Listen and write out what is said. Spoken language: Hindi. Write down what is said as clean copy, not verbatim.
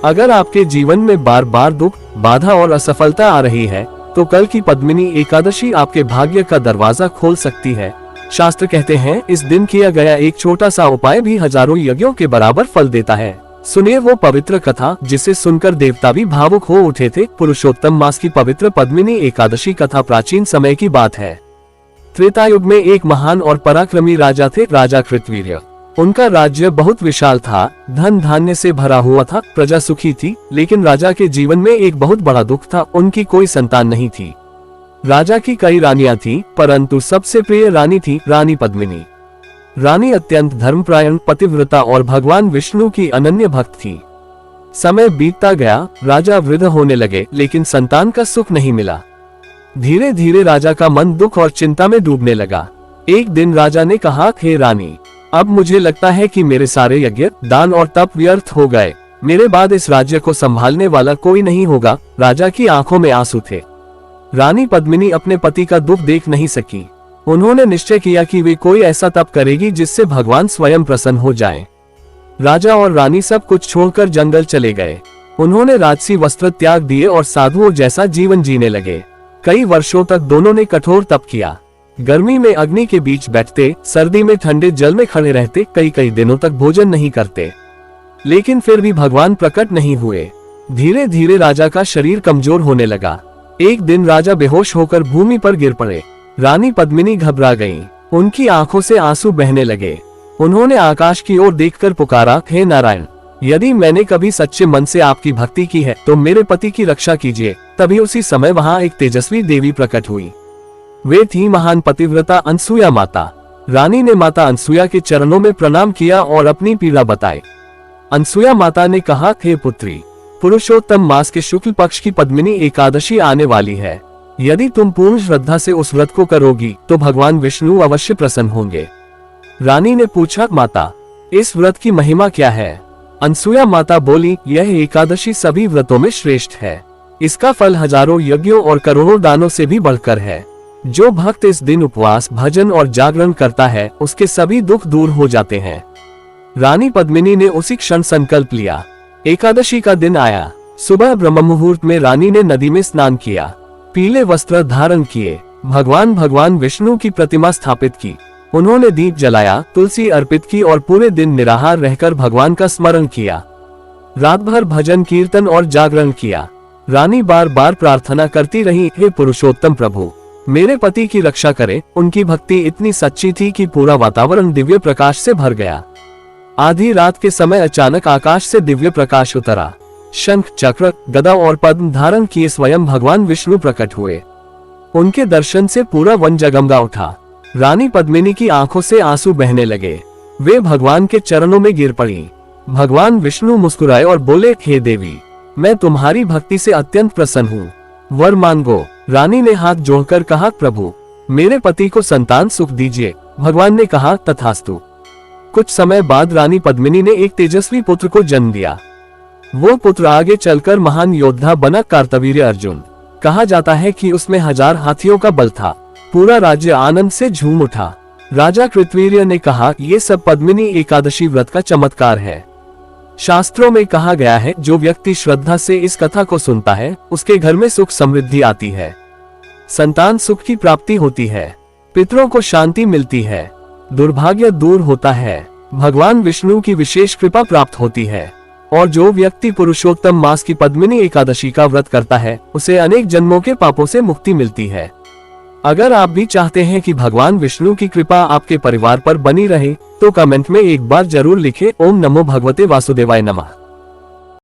अगर आपके जीवन में बार बार दुख, बाधा और असफलता आ रही है, तो कल की पद्मिनी एकादशी आपके भाग्य का दरवाजा खोल सकती है। शास्त्र कहते हैं, इस दिन किया गया एक छोटा सा उपाय भी हजारों यज्ञों के बराबर फल देता है। सुनिए वो पवित्र कथा जिसे सुनकर देवता भी भावुक हो उठे थे। पुरुषोत्तम मास की पवित्र पद्मिनी एकादशी कथा प्राचीन समय की बात है। त्रेता युग में एक महान और पराक्रमी राजा थे, राजा कृतवीर्य। उनका राज्य बहुत विशाल था, धन धान्य से भरा हुआ था, प्रजा सुखी थी। लेकिन राजा के जीवन में एक बहुत बड़ा दुख था, उनकी कोई संतान नहीं थी। राजा की कई रानियां थीं, परंतु सबसे प्रिय रानी थी रानी पद्मिनी। रानी अत्यंत धर्मपरायण, पतिव्रता और भगवान विष्णु की अनन्य भक्त थी। समय बीतता गया, राजा वृद्ध होने लगे, लेकिन संतान का सुख नहीं मिला। धीरे धीरे राजा का मन दुख और चिंता में डूबने लगा। एक दिन राजा ने कहा, हे रानी, अब मुझे लगता है कि मेरे सारे यज्ञ, दान और तप व्यर्थ हो गए। मेरे बाद इस राज्य को संभालने वाला कोई नहीं होगा। राजा की आंखों में आंसू थे। रानी पद्मिनी अपने पति का दुख देख नहीं सकी। उन्होंने निश्चय किया कि वे कोई ऐसा तप करेगी जिससे भगवान स्वयं प्रसन्न हो जाएं। राजा और रानी सब कुछ छोड़कर जंगल चले गए। उन्होंने राजसी वस्त्र त्याग दिए और साधुओं जैसा जीवन जीने लगे। कई वर्षों तक दोनों ने कठोर तप किया। गर्मी में अग्नि के बीच बैठते, सर्दी में ठंडे जल में खड़े रहते, कई कई दिनों तक भोजन नहीं करते। लेकिन फिर भी भगवान प्रकट नहीं हुए। धीरे धीरे राजा का शरीर कमजोर होने लगा। एक दिन राजा बेहोश होकर भूमि पर गिर पड़े। रानी पद्मिनी घबरा गईं। उनकी आंखों से आंसू बहने लगे। उन्होंने आकाश की ओर देखकर पुकारा, हे नारायण, यदि मैंने कभी सच्चे मन से आपकी भक्ति की है तो मेरे पति की रक्षा कीजिए। तभी उसी समय वहां एक तेजस्वी देवी प्रकट हुई। वे थी महान पतिव्रता अनसुया माता। रानी ने माता अनसुया के चरणों में प्रणाम किया और अपनी पीड़ा बताई। अनसुया माता ने कहा, हे पुत्री, पुरुषोत्तम मास के शुक्ल पक्ष की पद्मिनी एकादशी आने वाली है। यदि तुम पूर्ण श्रद्धा से उस व्रत को करोगी तो भगवान विष्णु अवश्य प्रसन्न होंगे। रानी ने पूछा, माता, इस व्रत की महिमा क्या है? अनसुया माता बोली, यह एकादशी सभी व्रतों में श्रेष्ठ है। इसका फल हजारों यज्ञों और करोड़ों दानों से भी बढ़कर है। जो भक्त इस दिन उपवास, भजन और जागरण करता है, उसके सभी दुख दूर हो जाते हैं। रानी पद्मिनी ने उसी क्षण संकल्प लिया। एकादशी का दिन आया। सुबह ब्रह्म मुहूर्त में रानी ने नदी में स्नान किया, पीले वस्त्र धारण किए, भगवान विष्णु की प्रतिमा स्थापित की। उन्होंने दीप जलाया, तुलसी अर्पित की और पूरे दिन निराहार रहकर भगवान का स्मरण किया। रात भर भजन, कीर्तन और जागरण किया। रानी बार बार प्रार्थना करती रही, हे पुरुषोत्तम प्रभु, मेरे पति की रक्षा करें। उनकी भक्ति इतनी सच्ची थी कि पूरा वातावरण दिव्य प्रकाश से भर गया। आधी रात के समय अचानक आकाश से दिव्य प्रकाश उतरा। शंख, चक्र, गदा और पद्म धारण किए स्वयं भगवान विष्णु प्रकट हुए। उनके दर्शन से पूरा वन जगमगा उठा। रानी पद्मिनी की आंखों से आंसू बहने लगे। वे भगवान के चरणों में गिर पड़ी। भगवान विष्णु मुस्कुराए और बोले, हे देवी, मैं तुम्हारी भक्ति से अत्यंत प्रसन्न हूँ, वर मांगो। रानी ने हाथ जोड़कर कहा, प्रभु, मेरे पति को संतान सुख दीजिए। भगवान ने कहा, तथास्तु। कुछ समय बाद रानी पद्मिनी ने एक तेजस्वी पुत्र को जन्म दिया। वो पुत्र आगे चलकर महान योद्धा बना, कार्तवीर्य अर्जुन। कहा जाता है कि उसमें 1000 हाथियों का बल था। पूरा राज्य आनंद से झूम उठा। राजा कृतवीर्य ने कहा, ये सब पद्मिनी एकादशी व्रत का चमत्कार है। शास्त्रों में कहा गया है, जो व्यक्ति श्रद्धा से इस कथा को सुनता है, उसके घर में सुख समृद्धि आती है, संतान सुख की प्राप्ति होती है, पितरों को शांति मिलती है, दुर्भाग्य दूर होता है, भगवान विष्णु की विशेष कृपा प्राप्त होती है, और जो व्यक्ति पुरुषोत्तम मास की पद्मिनी एकादशी का व्रत करता है, उसे अनेक जन्मों के पापों से मुक्ति मिलती है। अगर आप भी चाहते हैं कि भगवान विष्णु की कृपा आपके परिवार पर बनी रहे, तो कमेंट में एक बार जरूर लिखें, ओम नमो भगवते वासुदेवाय नमः।